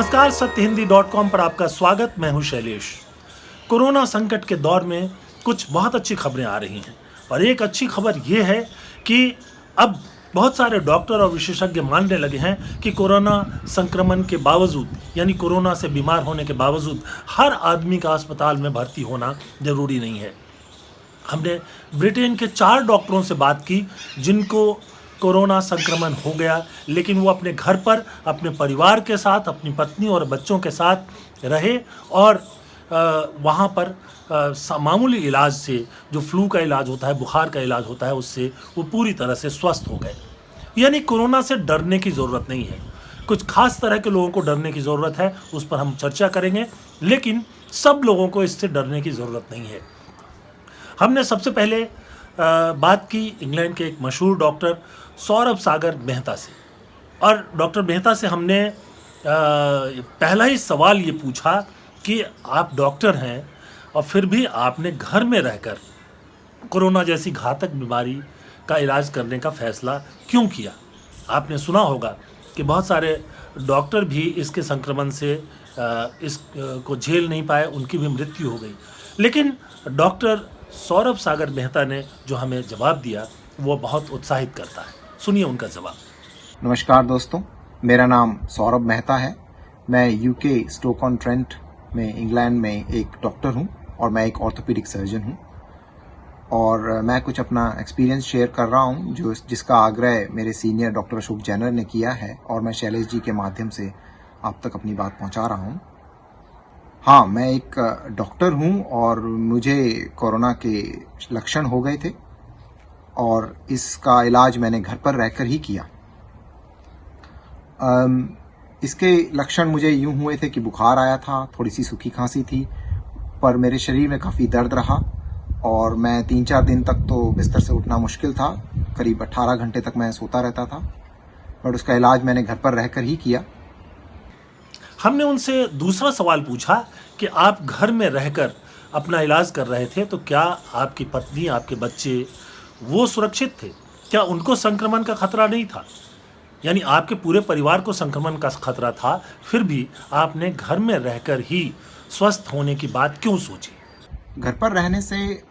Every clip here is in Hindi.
नमस्कार, सत्यहिंदी.com पर आपका स्वागत। मैं हूं शैलेश। कोरोना संकट के दौर में कुछ बहुत अच्छी खबरें आ रही हैं और एक अच्छी खबर यह है कि अब बहुत सारे डॉक्टर और विशेषज्ञ मानने लगे हैं कि कोरोना संक्रमण के बावजूद, यानी कोरोना से बीमार होने के बावजूद हर आदमी का अस्पताल में भर्ती होना जरूरी नहीं है। हमने ब्रिटेन के 4 डॉक्टरों से बात की जिनको कोरोना संक्रमण हो गया, लेकिन वो अपने घर पर अपने परिवार के साथ, अपनी पत्नी और बच्चों के साथ रहे और वहाँ पर मामूली इलाज से, जो फ्लू का इलाज होता है, बुखार का इलाज होता है, उससे वो पूरी तरह से स्वस्थ हो गए। यानी कोरोना से डरने की ज़रूरत नहीं है। कुछ खास तरह के लोगों को डरने की ज़रूरत है, उस पर हम चर्चा करेंगे, लेकिन सब लोगों को इससे डरने की ज़रूरत नहीं है। हमने सबसे पहले बात की इंग्लैंड के एक मशहूर डॉक्टर सौरभ सागर मेहता से, और डॉक्टर मेहता से हमने पहला ही सवाल ये पूछा कि आप डॉक्टर हैं और फिर भी आपने घर में रहकर कोरोना जैसी घातक बीमारी का इलाज करने का फैसला क्यों किया। आपने सुना होगा कि बहुत सारे डॉक्टर भी इसके संक्रमण से इसको झेल नहीं पाए, उनकी भी मृत्यु हो गई, लेकिन डॉक्टर सौरभ सागर मेहता ने जो हमें जवाब दिया वो बहुत उत्साहित करता है। सुनिए उनका जवाब। नमस्कार दोस्तों, मेरा नाम सौरभ मेहता है। मैं यूके स्टोक-ऑन-ट्रेंट में इंग्लैंड में एक डॉक्टर हूं और मैं एक ऑर्थोपेडिक सर्जन हूं, और मैं कुछ अपना एक्सपीरियंस शेयर कर रहा हूं जिसका आग्रह मेरे सीनियर डॉक्टर अशोक जैनर ने किया है, और मैं शैलेश जी के माध्यम से आप तक अपनी बात पहुंचा रहा हूं। हाँ, मैं एक डॉक्टर हूं और मुझे कोरोना के लक्षण हो गए थे और इसका इलाज मैंने घर पर रहकर ही किया। इसके लक्षण मुझे यूं हुए थे कि बुखार आया था, थोड़ी सी सूखी खांसी थी, पर मेरे शरीर में काफ़ी दर्द रहा और मैं 3-4 दिन तक तो बिस्तर से उठना मुश्किल था। करीब 18 घंटे तक मैं सोता रहता था, बट उसका इलाज मैंने घर पर रहकर ही किया। हमने उनसे दूसरा सवाल पूछा कि आप घर में रहकर अपना इलाज कर रहे थे, तो क्या आपकी पत्नी, आपके बच्चे वो सुरक्षित थे? क्या उनको संक्रमण का खतरा नहीं था? यानी आपके पूरे परिवार को संक्रमण का खतरा था, फिर भी आपने घर में रहकर ही स्वस्थ होने की बात क्यों सोची? घर पर रहने से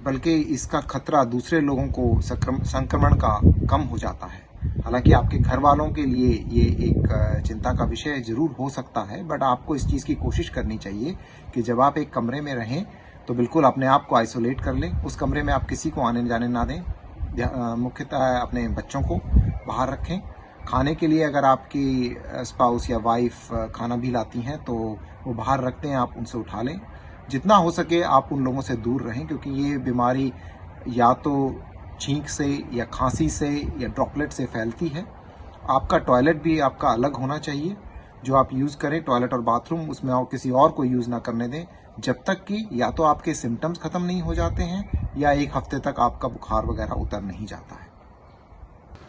बल्कि इसका खतरा दूसरे लोगों को संक्रमण का कम हो जाता है। हालांकि आपके घर वालों के लिए ये एक चिंता का विषय जरूर हो सकता है, बट आपको इस चीज़ की कोशिश करनी चाहिए कि जब आप एक कमरे में रहें तो बिल्कुल अपने आप को आइसोलेट कर लें। उस कमरे में आप किसी को आने जाने ना दें, मुख्यतः अपने बच्चों को बाहर रखें। खाने के लिए अगर आपकी स्पाउस या वाइफ खाना भी लाती हैं तो वो बाहर रखते हैं, आप उनसे उठा लें। जितना हो सके आप उन लोगों से दूर रहें, क्योंकि ये बीमारी या तो छींक से या खांसी से या ड्रॉपलेट से फैलती है। आपका टॉयलेट भी आपका अलग होना चाहिए, जो आप यूज़ करें टॉयलेट और बाथरूम, उसमें और किसी और को यूज़ ना करने दें जब तक कि या तो आपके सिम्टम्स ख़त्म नहीं हो जाते हैं या 1 हफ्ते तक आपका बुखार वगैरह उतर नहीं जाता है।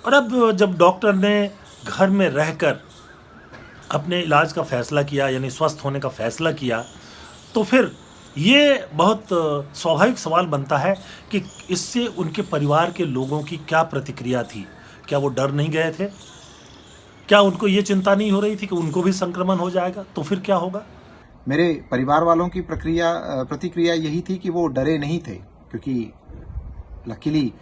और अब जब डॉक्टर ने घर में रहकर अपने इलाज का फैसला किया, यानी स्वस्थ होने का फैसला किया, तो फिर ये बहुत स्वाभाविक सवाल बनता है कि इससे उनके परिवार के लोगों की क्या प्रतिक्रिया थी? क्या वो डर नहीं गए थे? क्या उनको ये चिंता नहीं हो रही थी कि उनको भी संक्रमण हो जाएगा? तो फिर क्या होगा? मेरे परिवार वालों की प्रतिक्रिया यही थी कि वो डरे नहीं थे, क्योंकि लकीली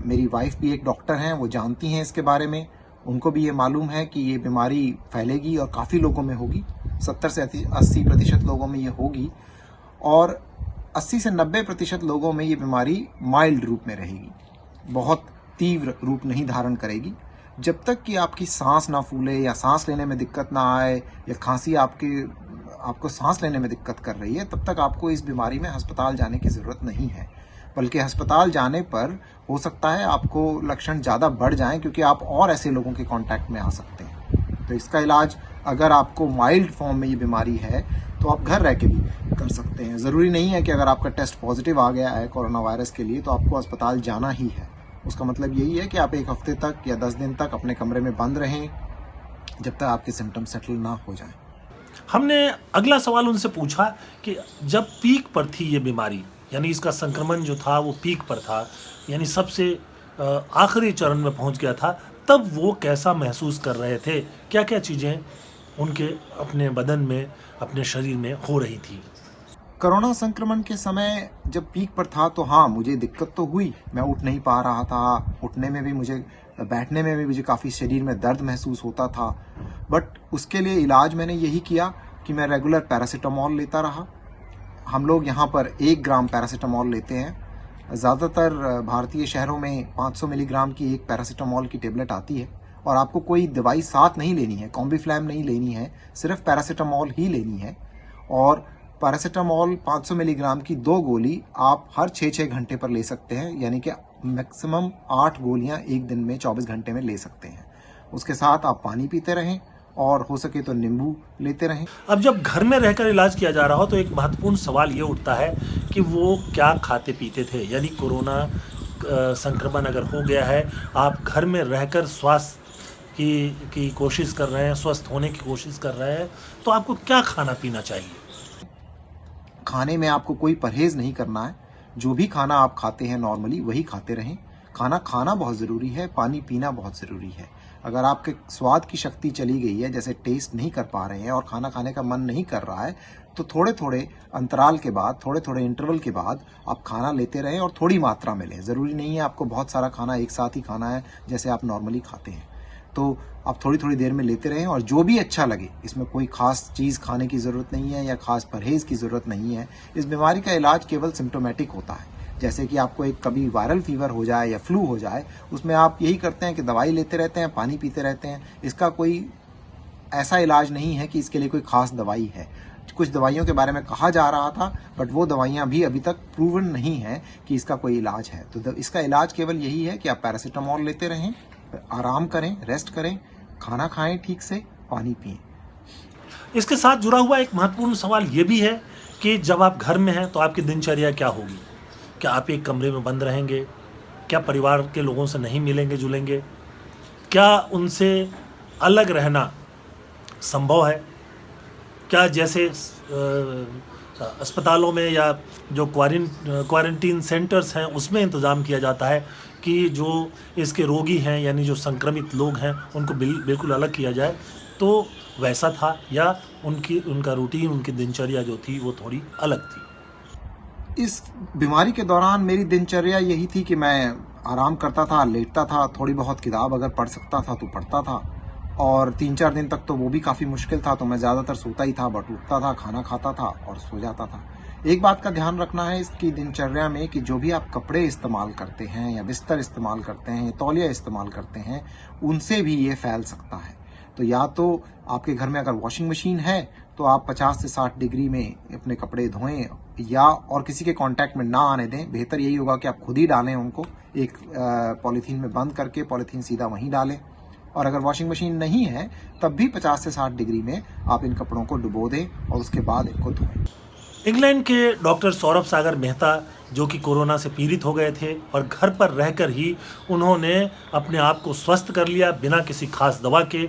मेरी वाइफ भी एक डॉक्टर हैं, वो जानती हैं इसके बारे में। उनको भी ये मालूम है कि ये बीमारी फैलेगी और काफ़ी लोगों में होगी, 70 से 80% लोगों में ये होगी, और 80 से 90% लोगों में ये बीमारी माइल्ड रूप में रहेगी, बहुत तीव्र रूप नहीं धारण करेगी। जब तक कि आपकी सांस ना फूले या सांस लेने में दिक्कत ना आए या खांसी आपको सांस लेने में दिक्कत कर रही है, तब तक आपको इस बीमारी में अस्पताल जाने की ज़रूरत नहीं है। बल्कि अस्पताल जाने पर हो सकता है आपको लक्षण ज़्यादा बढ़ जाएं, क्योंकि आप और ऐसे लोगों के कांटेक्ट में आ सकते हैं। तो इसका इलाज, अगर आपको माइल्ड फॉर्म में ये बीमारी है तो आप घर रह के भी कर सकते हैं। ज़रूरी नहीं है कि अगर आपका टेस्ट पॉजिटिव आ गया है कोरोना वायरस के लिए तो आपको अस्पताल जाना ही है। उसका मतलब यही है कि आप 1 हफ्ते तक या 10 दिन तक अपने कमरे में बंद रहें जब तक आपके सिम्टम्स सेटल ना हो जाएं। हमने अगला सवाल उनसे पूछा कि जब पीक पर थी ये बीमारी, यानी इसका संक्रमण जो था वो पीक पर था, यानी सबसे आखिरी चरण में पहुंच गया था, तब वो कैसा महसूस कर रहे थे, क्या क्या चीज़ें उनके अपने बदन में, अपने शरीर में हो रही थी। कोरोना संक्रमण के समय जब पीक पर था तो हाँ, मुझे दिक्कत तो हुई। मैं उठ नहीं पा रहा था, उठने में भी मुझे, बैठने में भी मुझे काफ़ी शरीर में दर्द महसूस होता था। बट उसके लिए इलाज मैंने यही किया कि मैं रेगुलर पैरासीटामोल लेता रहा। हम लोग यहाँ पर 1 ग्राम पैरासीटामोल लेते हैं। ज़्यादातर भारतीय शहरों में 500 मिलीग्राम की एक पैरासीटामोल की टेबलेट आती है और आपको कोई दवाई साथ नहीं लेनी है, कॉम्बीफ्लैम नहीं लेनी है, सिर्फ पैरासीटामोल ही लेनी है। और पैरासीटामोल 500 मिलीग्राम की 2 गोली आप हर 6-6 घंटे पर ले सकते हैं, यानी कि मैक्सिमम 8 गोलियां एक दिन में 24 घंटे में ले सकते हैं। उसके साथ आप पानी पीते रहें और हो सके तो नींबू लेते रहें। अब जब घर में रहकर इलाज किया जा रहा हो तो एक महत्वपूर्ण सवाल ये उठता है कि वो क्या खाते पीते थे। यानी कोरोना संक्रमण अगर हो गया है, आप घर में रहकर स्वास्थ्य की कोशिश कर रहे हैं, स्वस्थ होने की कोशिश कर रहे हैं, तो आपको क्या खाना पीना चाहिए? खाने में आपको कोई परहेज नहीं करना है। जो भी खाना आप खाते हैं नॉर्मली वही खाते रहें। खाना खाना बहुत ज़रूरी है, पानी पीना बहुत ज़रूरी है। अगर आपके स्वाद की शक्ति चली गई है, जैसे टेस्ट नहीं कर पा रहे हैं और खाना खाने का मन नहीं कर रहा है, तो थोड़े थोड़े अंतराल के बाद, थोड़े थोड़े इंटरवल के बाद आप खाना लेते रहें और थोड़ी मात्रा में लें। ज़रूरी नहीं है आपको बहुत सारा खाना एक साथ ही खाना है जैसे आप नॉर्मली खाते हैं। तो आप थोड़ी थोड़ी देर में लेते रहें और जो भी अच्छा लगे, इसमें कोई खास चीज़ खाने की ज़रूरत नहीं है या खास परहेज़ की ज़रूरत नहीं है। इस बीमारी का इलाज केवल सिम्टोमेटिक होता है। जैसे कि आपको एक कभी वायरल फीवर हो जाए या फ्लू हो जाए, उसमें आप यही करते हैं कि दवाई लेते रहते हैं, पानी पीते रहते हैं। इसका कोई ऐसा इलाज नहीं है कि इसके लिए कोई खास दवाई है। कुछ दवाइयों के बारे में कहा जा रहा था, बट वो दवाइयाँ भी अभी तक प्रूवन नहीं है कि इसका कोई इलाज है। तो इसका इलाज केवल यही है कि आप पैरासीटामोल लेते रहें, आराम करें, रेस्ट करें, खाना खाएं ठीक से, पानी पिएं। इसके साथ जुड़ा हुआ एक महत्वपूर्ण सवाल ये भी है कि जब आप घर में हैं तो आपकी दिनचर्या क्या होगी? क्या आप एक कमरे में बंद रहेंगे? क्या परिवार के लोगों से नहीं मिलेंगे जुलेंगे? क्या उनसे अलग रहना संभव है? क्या जैसे अस्पतालों में या जो क्वारंटीन सेंटर्स हैं उसमें इंतज़ाम किया जाता है कि जो इसके रोगी हैं, यानी जो संक्रमित लोग हैं, उनको बिल्कुल अलग किया जाए, तो वैसा था या उनका रूटीन, उनकी दिनचर्या जो थी वो थोड़ी अलग थी? इस बीमारी के दौरान मेरी दिनचर्या यही थी कि मैं आराम करता था, लेटता था, थोड़ी बहुत किताब अगर पढ़ सकता था तो पढ़ता था, और 3-4 दिन तक तो वो भी काफ़ी मुश्किल था, तो मैं ज़्यादातर सोता ही था, बट उठता था, खाना खाता था और सो जाता था। एक बात का ध्यान रखना है इसकी दिनचर्या में कि जो भी आप कपड़े इस्तेमाल करते हैं या बिस्तर इस्तेमाल करते हैं या तौलिया इस्तेमाल करते हैं, उनसे भी ये फैल सकता है। तो या तो आपके घर में अगर वॉशिंग मशीन है तो आप 50 से 60 डिग्री में अपने कपड़े धोएं या और किसी के कांटेक्ट में ना आने दें। बेहतर यही होगा कि आप खुद ही डालें उनको, एक पॉलीथीन में बंद करके पॉलीथीन सीधा वहीं डालें। और अगर वॉशिंग मशीन नहीं है तब भी 50 से 60 डिग्री में आप इन कपड़ों को डुबो दें और उसके बाद इनको धोएं। इंग्लैंड के डॉक्टर सौरभ सागर मेहता, जो कि कोरोना से पीड़ित हो गए थे और घर पर रहकर ही उन्होंने अपने आप को स्वस्थ कर लिया बिना किसी खास दवा के,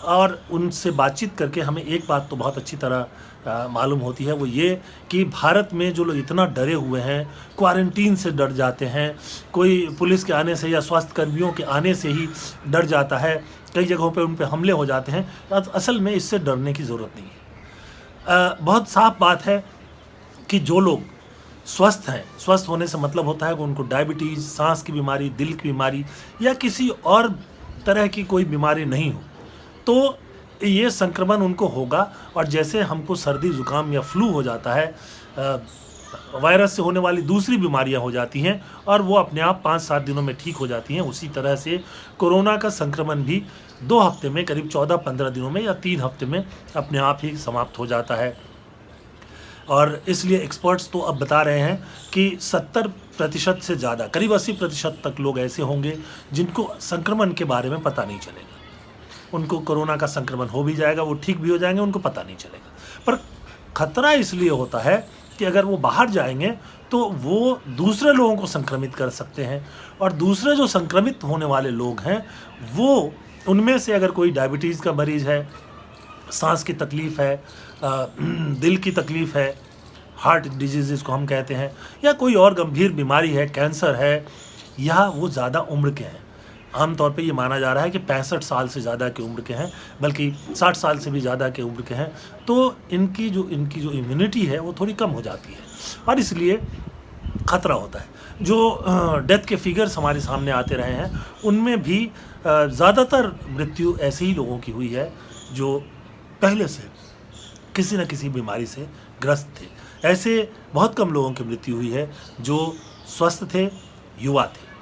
और उनसे बातचीत करके हमें एक बात तो बहुत अच्छी तरह मालूम होती है, वो ये कि भारत में जो लोग इतना डरे हुए हैं, क्वारंटीन से डर जाते हैं, कोई पुलिस के आने से या स्वास्थ्य कर्मियों के आने से ही डर जाता है, कई जगहों पे उन पे हमले हो जाते हैं, असल में इससे डरने की ज़रूरत नहीं है। बहुत साफ बात है कि जो लोग स्वस्थ हैं, स्वस्थ होने से मतलब होता है कि उनको डायबिटीज़, सांस की बीमारी, दिल की बीमारी या किसी और तरह की कोई बीमारी नहीं हो, तो ये संक्रमण उनको होगा। और जैसे हमको सर्दी जुकाम या फ्लू हो जाता है, वायरस से होने वाली दूसरी बीमारियां हो जाती हैं और वो अपने आप 5-7 दिनों में ठीक हो जाती हैं, उसी तरह से कोरोना का संक्रमण भी 2 हफ्ते में, करीब 14-15 दिनों में या 3 हफ्ते में अपने आप ही समाप्त हो जाता है। और इसलिए एक्सपर्ट्स तो अब बता रहे हैं कि 70% से ज़्यादा, करीब 80% तक लोग ऐसे होंगे जिनको संक्रमण के बारे में पता नहीं चलेगा। उनको कोरोना का संक्रमण हो भी जाएगा, वो ठीक भी हो जाएंगे, उनको पता नहीं चलेगा। पर खतरा इसलिए होता है कि अगर वो बाहर जाएंगे तो वो दूसरे लोगों को संक्रमित कर सकते हैं, और दूसरे जो संक्रमित होने वाले लोग हैं वो, उनमें से अगर कोई डायबिटीज़ का मरीज़ है, सांस की तकलीफ़ है, दिल की तकलीफ़ है, हार्ट डिजीज़ जिसको हम कहते हैं, या कोई और गंभीर बीमारी है, कैंसर है, या वो ज़्यादा उम्र के हैं, आमतौर पे ये माना जा रहा है कि 65 साल से ज़्यादा की उम्र के हैं, बल्कि 60 साल से भी ज़्यादा की उम्र के हैं, तो इनकी जो इम्यूनिटी है वो थोड़ी कम हो जाती है और इसलिए खतरा होता है। जो डेथ के फिगर्स हमारे सामने आते रहे हैं उनमें भी ज़्यादातर मृत्यु ऐसे ही लोगों की हुई है जो पहले से किसी न किसी बीमारी से ग्रस्त थे। ऐसे बहुत कम लोगों की मृत्यु हुई है जो स्वस्थ थे, युवा थे।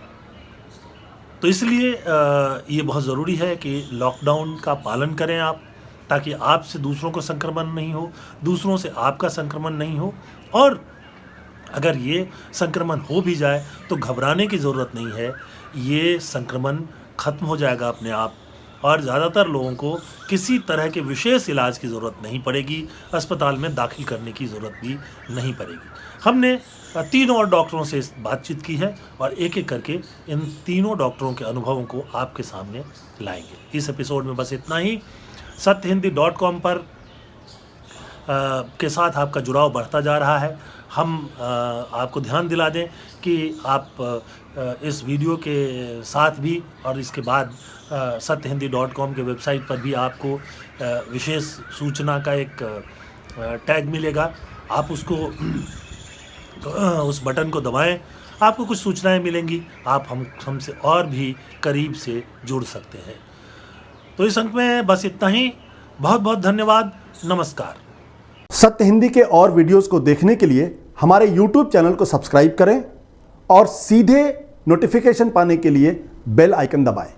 तो इसलिए ये बहुत ज़रूरी है कि लॉकडाउन का पालन करें आप, ताकि आपसे दूसरों को संक्रमण नहीं हो, दूसरों से आपका संक्रमण नहीं हो, और अगर ये संक्रमण हो भी जाए तो घबराने की ज़रूरत नहीं है। ये संक्रमण ख़त्म हो जाएगा अपने आप और ज़्यादातर लोगों को किसी तरह के विशेष इलाज की ज़रूरत नहीं पड़ेगी, अस्पताल में दाखिल करने की ज़रूरत भी नहीं पड़ेगी। हमने 3 और डॉक्टरों से बातचीत की है और एक एक करके इन तीनों डॉक्टरों के अनुभवों को आपके सामने लाएंगे। इस एपिसोड में बस इतना ही। सत्यहिंदी.com पर के साथ आपका जुड़ाव बढ़ता जा रहा है। हम आपको ध्यान दिला दें कि आप इस वीडियो के साथ भी और इसके बाद सत्यहिंदी.com के वेबसाइट पर भी आपको विशेष सूचना का एक टैग मिलेगा। आप उसको उस बटन को दबाएं, आपको कुछ सूचनाएं मिलेंगी, आप हमसे और भी करीब से जुड़ सकते हैं। तो इस अंक में बस इतना ही। बहुत बहुत धन्यवाद। नमस्कार। सत्य हिंदी के और वीडियोस को देखने के लिए हमारे YouTube चैनल को सब्सक्राइब करें और सीधे नोटिफिकेशन पाने के लिए बेल आइकन दबाएं।